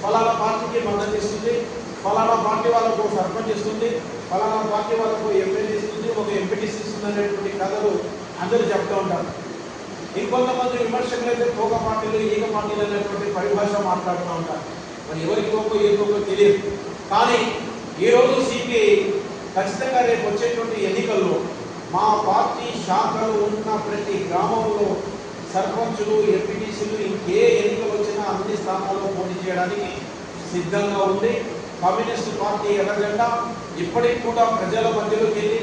ఫలానా పార్టీకి మద్దతు ఇస్తుంది, ఫలానా పార్టీ వాళ్ళకు సర్పంచ్ ఇస్తుంది, ఫలానా పార్టీ వాళ్ళకు ఎమ్మెల్యే ఇస్తుంది, ఒక ఎంపీటీసీ ఇస్తుంది అనేటువంటి కథలు అందరూ చెప్తూ ఉంటారు. ఇంకొంతమంది విమర్శకులు అయితే తోక పార్టీలు ఈగ పార్టీలు అనేటువంటి పరిభాష మాట్లాడుతూ ఉంటారు. మరి ఎవరికి తోకో ఏ తోకో తెలియదు. కానీ ఈరోజు సిపిఐ ఖచ్చితంగా రేపు వచ్చేటువంటి ఎన్నికల్లో మా పార్టీ శాఖలు ఉన్న ప్రతి గ్రామంలో సర్పంచులు, ఎంపీటీసీలు ఇంకే ఎన్నికలు వచ్చినా అన్ని స్థానాల్లో పోటీ చేయడానికి సిద్ధంగా ఉంది. కమ్యూనిస్టు పార్టీ ఎర్రజెండా ఇప్పటికి కూడా ప్రజల మధ్యలోకి వెళ్ళి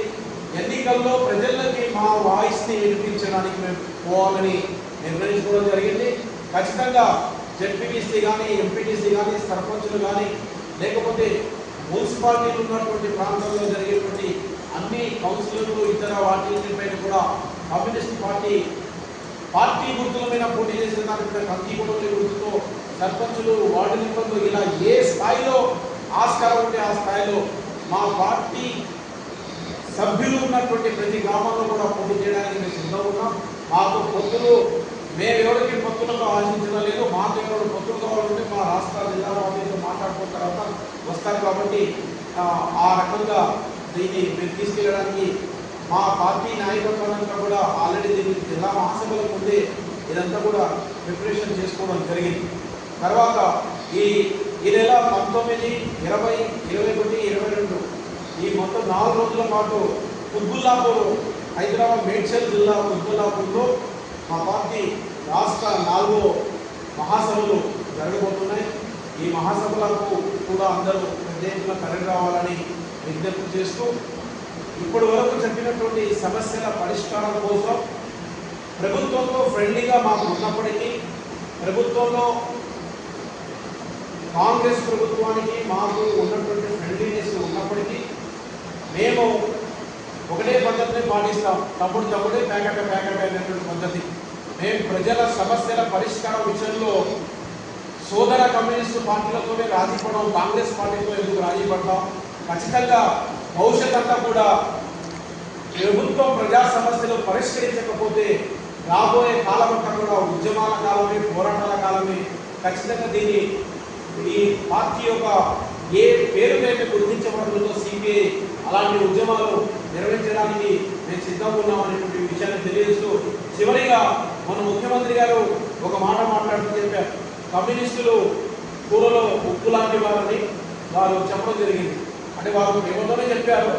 ఎన్నికల్లో ప్రజలకి మా వాయిస్ని వినిపించడానికి మేము పోవాలని నిర్ణయించుకోవడం జరిగింది. ఖచ్చితంగా జెడ్పీటీసీ కానీ, ఎంపీటీసీ కానీ, సర్పంచులు కానీ, లేకపోతే మున్సిపాలిటీలు ఉన్నటువంటి ప్రాంతాల్లో జరిగేటువంటి అన్ని కౌన్సిలర్లు ఇతర వాటిపైన కూడా కమ్యూనిస్ట్ పార్టీ గుర్తుల మీద పోటీ చేసిన దానికి కంకి గుర్తుల గుర్తుతో సర్పంచులు, వార్డు మెంబర్లు ఇలా ఏ స్థాయిలో ఆస్కారం ఉంటే ఆ స్థాయిలో మా పార్టీ సభ్యులు ఉన్నటువంటి ప్రతి గ్రామంలో కూడా పోటీ చేయడానికి మేము సిద్ధంగా ఉన్నాం. మాకు పొత్తులు మేము ఎవరికి పొత్తులకు ఆశించడం లేదు. మాకు ఎవరు పొత్తులు కావాలంటే మా రాష్ట్ర జిల్లా వాటితో మాట్లాడుకున్న తర్వాత వస్తారు. కాబట్టి ఆ రకంగా దీన్ని మేము తీసుకెళ్ళడానికి మా పార్టీ నాయకత్వం అంతా కూడా ఆల్రెడీ దీన్ని జిల్లా మహాసభల ముందే ఇదంతా కూడా ప్రిపరేషన్ చేసుకోవడం జరిగింది. తర్వాత ఈ నెల 19, 20, 21, 22 ఈ మొత్తం 4 రోజుల పాటు కుత్బుల్లాపూర్, హైదరాబాద్ మేడ్చల్ జిల్లా కుత్బుల్లాపూర్లో మా పార్టీ రాష్ట్ర 4వ మహాసభలు జరగబోతున్నాయి. ఈ మహాసభలకు కూడా అందరూ పెద్ద ఎత్తున తరలి రావాలని విజ్ఞప్తి చేస్తూ ఇప్పటి వరకు చెప్పినటువంటి సమస్యల పరిష్కారం కోసం ప్రభుత్వంతో ఫ్రెండ్లీగా మాకు ఉన్నప్పటికీ, ప్రభుత్వంలో కాంగ్రెస్ ప్రభుత్వానికి మాకు ఉన్నటువంటి ఫ్రెండ్లీనెస్ ఉన్నప్పటికీ మేము ఒకటే పద్ధతిని పాటిస్తాం. తమ్ముడే ప్యాకెట్ అనేటువంటి పద్ధతి. మేము ప్రజల సమస్యల పరిష్కారం విషయంలో సోదర కమ్యూనిస్టు పార్టీలతోనే రాజీ పడడం, కాంగ్రెస్ పార్టీతో ఎందుకు రాజీ పడతాం? ఖచ్చితంగా భవిష్యత్ అంతా కూడా ప్రభుత్వం ప్రజా సమస్యలు పరిష్కరించకపోతే రాబోయే కాలం అంతా కూడా ఉద్యమాల కాలమే, పోరాటాల కాలమే. ఖచ్చితంగా ఈ పార్టీ యొక్క ఏ పేరు మీద గుర్తించబడుతుందో సిపిఐ అలాంటి ఉద్యమాలు నిర్వహించడానికి మేము సిద్ధంగా ఉన్నామనేటువంటి విషయాన్ని తెలియజేస్తూ చివరిగా మన ముఖ్యమంత్రి గారు ఒక మాట మాట్లాడుతూ చెప్పారు. కమ్యూనిస్టులు కూరలో ఉప్పు లాంటి వారని వారు చెప్పడం జరిగింది. అంటే వారు ప్రేమతోనే చెప్పారు,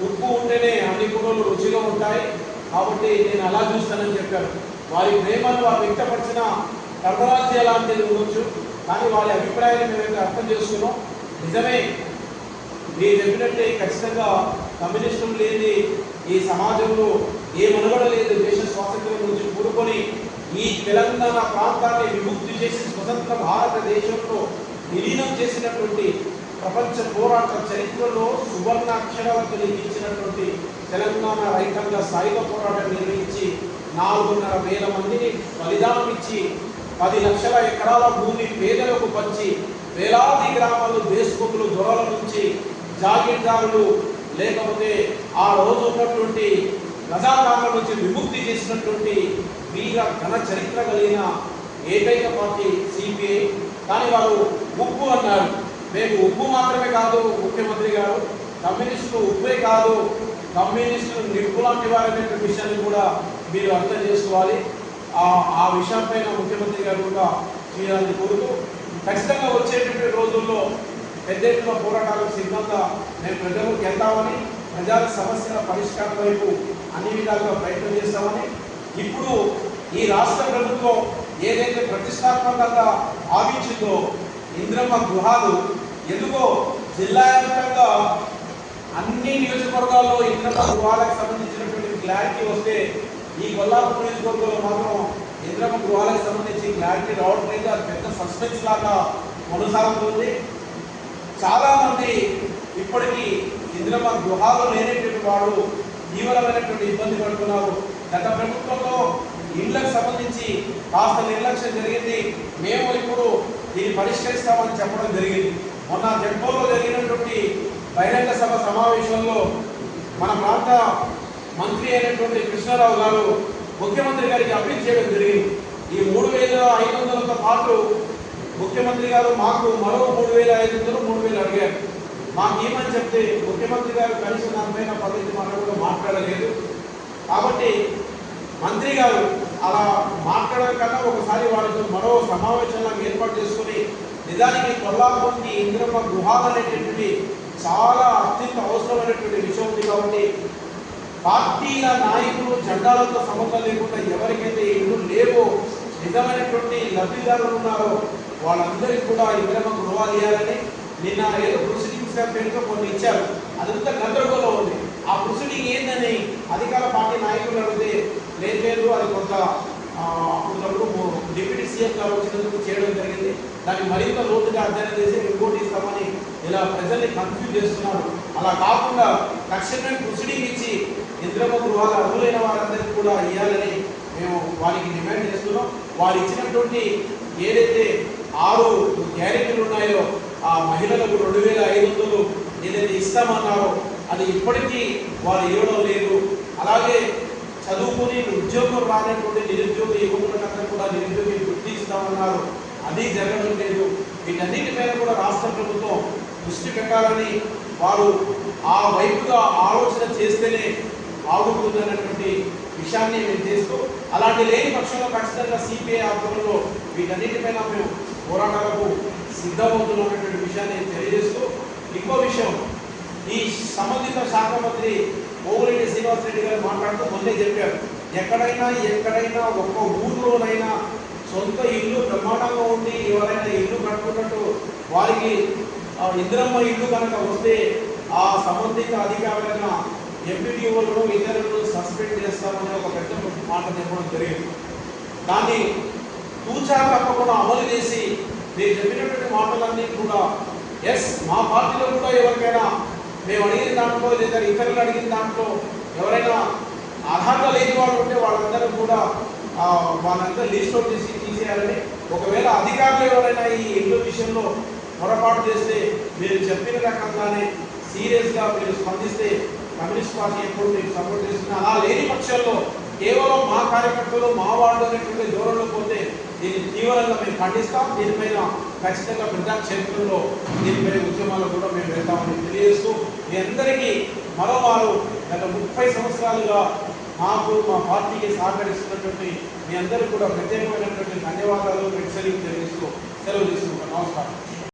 ఉప్పు ఉంటేనే అన్ని కూరలు రుచిగా ఉంటాయి కాబట్టి నేను అలా చూస్తానని చెప్పారు. వారి ప్రేమను వారు వ్యక్తపరిచిన టర్మరాజీ అలాంటిది ఉండొచ్చు, కానీ వారి అభిప్రాయాన్ని మేమైతే అర్థం చేసుకున్నాం. నిజమే మీరు చెప్పినట్టే ఖచ్చితంగా కమ్యూనిస్టులు లేని ఈ సమాజంలో ఏ మనుగడ లేదు. దేశ స్వాతంత్ర్యం నుంచి కూడుకొని ఈ తెలంగాణ ప్రాంతాన్ని విముక్తి చేసి స్వతంత్ర భారతదేశంలో విలీనం చేసినటువంటి ప్రపంచ పోరాట చరిత్రలో సువర్ణ అక్షరాలతో లిఖించినటువంటి తెలంగాణ రైతాంగ సాయుధ పోరాటం నిర్వహించి 4,500 మందిని బలిదానం ఇచ్చి 10 లక్షల ఎకరాల భూమి పేదలకు పంచి వేలాది గ్రామాలు దేశముఖులు దొరల నుంచి జాగీర్దారులు లేకపోతే ఆ రోజు ఉన్నటువంటి రజాకారుల నుంచి విముక్తి చేసినటువంటి వీర ఘన చరిత్ర కలిగిన ఏకైక పార్టీ సిపిఐ. కానీ వారు ఉప్పు అన్నారు. మేము ఉప్పు మాత్రమే కాదు ముఖ్యమంత్రి గారు, కమ్యూనిస్టులు ఉప్పే కాదు, కమ్యూనిస్టులు నిప్పు లాంటి వారనేటువంటి విషయాన్ని కూడా మీరు అర్థం చేసుకోవాలి. ఆ విషయంపైన ముఖ్యమంత్రి గారు కూడా చేయాలని కోరుతూ ఖచ్చితంగా వచ్చేటువంటి రోజుల్లో పెద్ద ఎత్తున పోరాటాలకు సిద్ధంగా మేము ప్రజలకు వెళ్తామని, ప్రజల సమస్యల పరిష్కారం వైపు అన్ని విధాలుగా ప్రయత్నం చేస్తామని, ఇప్పుడు ఈ రాష్ట్ర ప్రభుత్వం ఏదైతే ప్రతిష్టాత్మకంగా భావించిందో ఇంద్రమ్మ గృహాలు ఎందుకో జిల్లా వ్యాప్తంగా అన్ని నియోజకవర్గాల్లో ఇంద్రమ్మ గృహాలకు సంబంధించినటువంటి క్లారిటీ వస్తే ఈ కొల్లాపూర్ నియోజకవర్గంలో మాత్రం ఇంద్రమ్మ గృహాలకు సంబంధించి క్లారిటీ రావట్లేదు. అది పెద్ద సస్పెన్స్ లాగా కొనసాగుతుంది. చాలామంది ఇప్పటికీ ఇంద్రమ్మ గృహాలు లేనటువంటి వాళ్ళు తీవ్రమైనటువంటి ఇబ్బంది పడుతున్నారు. గత ప్రభుత్వంలో ఇళ్లకు సంబంధించి కాస్త నిర్లక్ష్యం జరిగింది. మేము ఇప్పుడు దీన్ని పరిష్కరిస్తామని చెప్పడం జరిగింది. మొన్న జడ్పోలో జరిగినటువంటి బహిరంగ సభ సమావేశంలో మన ప్రాంత మంత్రి అయినటువంటి కృష్ణారావు గారు ముఖ్యమంత్రి గారికి అప్పీల్ చేయడం జరిగింది. ఈ 3,500తో పాటు ముఖ్యమంత్రి గారు మాకు మరో 3,500 3,000 అడిగారు. మాకు ఏమని చెప్తే ముఖ్యమంత్రి గారు కనీసం దానిపైన పద్ధతి మాట కూడా మాట్లాడలేదు. కాబట్టి మంత్రి గారు అలా మాట్లాడడం కన్నా ఒకసారి వాళ్ళతో మరో సమావేశంలో ఏర్పాటు చేసుకుని నిజానికి కొల్లాపూర్కి ఇంద్రమ్మ గృహాలు అనేటటువంటి చాలా అత్యంత అవసరమైనటువంటి విషయం ఉంది. కాబట్టి పార్టీల నాయకులు జెండాలతో సంబంధం లేకుండా ఎవరికైతే ఇల్లు లేవో నిజమైనటువంటి లబ్ధిదారులు ఉన్నారో వాళ్ళందరికీ కూడా ఇంద్రమ్మ గృహాలు ఇవ్వాలని నిన్న ఏదో ప్రొసీడింగ్స్ పేరుతో కొన్ని ఇచ్చారు. అదంతా గందరగోళం ఉంది. ఆ ప్రొసీడింగ్ ఏందని అధికార పార్టీ నాయకులు అడిగితే లేదు అది కొంత అప్పుడు డిప్యూటీ సీఎం గారు వచ్చినందుకు చేయడం జరిగింది. దాన్ని మరింత లోతుగా అధ్యయనం చేసి రిపోర్ట్ ఇస్తామని ఇలా ప్రజల్ని కన్ఫ్యూజ్ చేస్తున్నారు. అలా కాకుండా తక్షణమే ప్రొసీడింగ్ ఇచ్చి ఇంద్రమ్మ గృహాలు అర్హులైన వారందరికీ కూడా ఇవ్వాలని మేము వారికి డిమాండ్ చేస్తున్నాం. వారు ఇచ్చినటువంటి ఏదైతే 6 గ్యారెంటీలు ఉన్నాయో ఆ మహిళలకు 2,500 ఏదైతే ఇస్తామన్నారో అది ఇప్పటికీ వారు ఇవ్వడం లేదు. అలాగే చదువుకుని ఉద్యోగం రానటువంటి నిరుద్యోగ యువకులందరూ కూడా నిరుద్యోగి వృత్తి ఇస్తామన్నారు, అది జరగడం లేదు. వీటన్నిటిపైన కూడా రాష్ట్ర ప్రభుత్వం దృష్టి పెట్టాలని వారు ఆ వైపుగా ఆలోచన చేస్తేనే బాగుంటుందన్నటువంటి విషయాన్ని మేము చేస్తూ అలాంటి లేని పక్షంలో ఖచ్చితంగా సిపిఐ ఆధ్వర్యంలో వీటన్నిటిపైన మేము పోరాటాలకు సిద్ధమవుతున్నటువంటి విషయాన్ని తెలియజేస్తూ ఇంకో విషయం ఈ సంబంధిత శాఖ మంత్రి పోగులేటి శ్రీనివాసరెడ్డి గారు మాట్లాడుతూ మొన్నే చెప్పారు, ఎక్కడైనా ఒక్క ఊర్లోనైనా సొంత ఇల్లు బ్రహ్మాండంగా ఉండి ఎవరైనా ఇల్లు కట్టుకున్నట్టు వారికి ఇంద్రమ్మ ఇల్లు కనుక వస్తే ఆ సంబంధిత అధికారులైన ఎంపీడీఓలను ఇతరులను సస్పెండ్ చేస్తామని ఒక పెద్ద మాట చెప్పడం జరిగింది. దాన్ని తూచా తప్పకుండా అమలు చేసి మీరు చెప్పినటువంటి మాటలన్నీ కూడా మా పార్టీలో కూడా ఎవరికైనా మేము అడిగిన దాంట్లో లేదా ఇతరులు అడిగిన దాంట్లో ఎవరైనా అర్హత లేని వాళ్ళు ఉంటే వాళ్ళందరూ కూడా వాళ్ళందరూ లిస్ట్ అవుట్ చేసి తీసేయాలని, ఒకవేళ అధికారులు ఎవరైనా ఈ ఇల్లు విషయంలో పొరపాటు చేస్తే మీరు చెప్పిన రకంగానే సీరియస్గా మీరు స్పందిస్తే కమ్యూనిస్ట్ పార్టీ ఎప్పుడు మీకు సపోర్ట్ చేస్తున్నా. అలా లేని పక్షంలో కేవలం మా కార్యకర్తలు మా వాళ్ళు అనేటువంటి దూరంలో పోతే దీన్ని తీవ్రంగా మేము ఖండిస్తాం. దీనిపైన ఖచ్చితంగా ప్రజాక్షేత్రంలో దీనిపై ఉద్యమాలు కూడా మేము వెళ్తామని తెలియజేస్తూ మీ అందరికీ మరోమారు గత 30 సంవత్సరాలుగా మాకు మా పార్టీకి సహకరిస్తున్నటువంటి మీ అందరికీ కూడా ప్రత్యేకమైనటువంటి ధన్యవాదాలు తెలియజేస్తూ సెలవు తీసుకుంటాం. నమస్కారం.